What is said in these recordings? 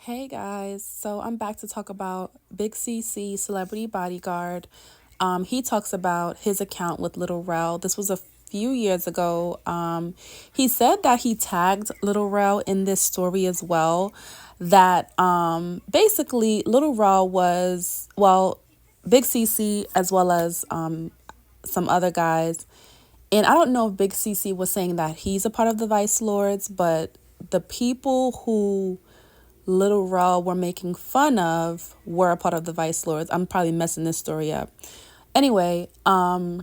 Hey guys, so I'm back to talk about Big CC Celebrity Bodyguard. He talks about his account with Lil Rel. This was a few years ago. He said that he tagged Lil Rel in this story as well. That basically Lil Rel was, well, Big CC as well as some other guys. And I don't know if Big CC was saying that he's a part of the Vice Lords, but the people who Lil Rel were making fun of were a part of the Vice Lords. I'm probably messing this story up. Anyway, Lil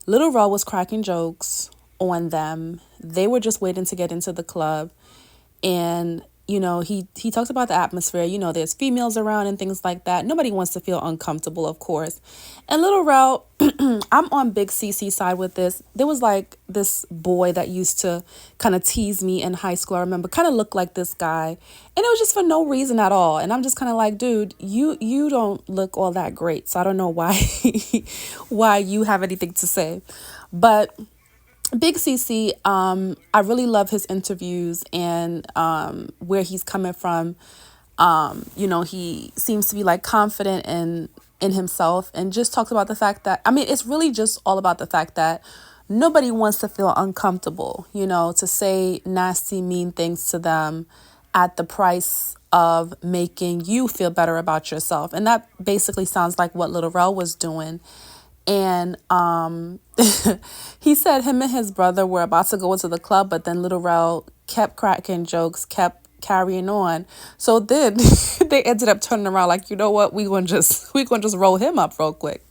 Rel was cracking jokes on them. They were just waiting to get into the club. And he talks about the atmosphere. There's females around and things like that. Nobody wants to feel uncomfortable, of course. And Lil Rel, I'm on Big CC side with this. There was like this boy that used to kind of tease me in high school. I remember, kind of looked like this guy, and it was just for no reason at all. And I'm just kind of like, dude, you don't look all that great, so I don't know why why you have anything to say. But Big CC, I really love his interviews and where he's coming from. He seems to be like confident in himself, and just talks about the fact that, I mean, it's really just all about the fact that nobody wants to feel uncomfortable, to say nasty, mean things to them at the price of making you feel better about yourself. And that basically sounds like what Lil Rel was doing. And he said him and his brother were about to go into the club, but then Lil Rel kept cracking jokes, kept carrying on. So then they ended up turning around like, you know what, we gonna just roll him up real quick.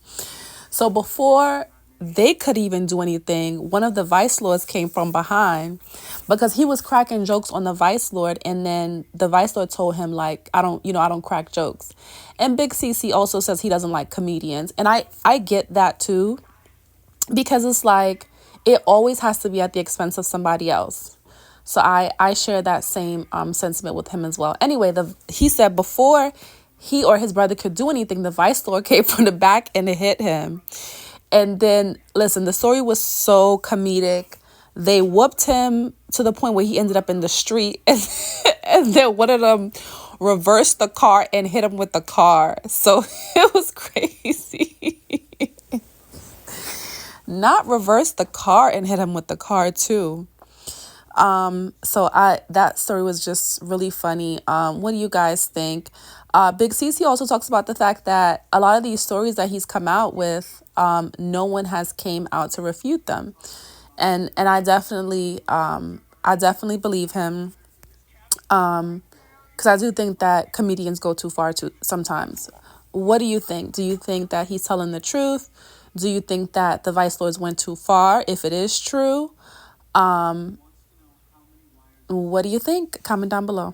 So before they could even do anything, one of the Vice Lords came from behind because he was cracking jokes on the Vice Lord, and then the Vice Lord told him like, I don't crack jokes. And Big CC also says he doesn't like comedians, and I get that too, because it's like it always has to be at the expense of somebody else. So I share that same sentiment with him as well. Anyway, he said before he or his brother could do anything, the Vice Lord came from the back and it hit him. And then, listen, the story was so comedic. They whooped him to the point where he ended up in the street. And then one of them reversed the car and hit him with the car. So it was crazy. Not reverse the car and hit him with the car, too. That story was just really funny. What do you guys think? Big CC also talks about the fact that a lot of these stories that he's come out with, no one has came out to refute them. And I definitely believe him. Because I do think that comedians go too far too sometimes. What do you think? Do you think that he's telling the truth? Do you think that the Vice Lords went too far? If it is true, what do you think? Comment down below.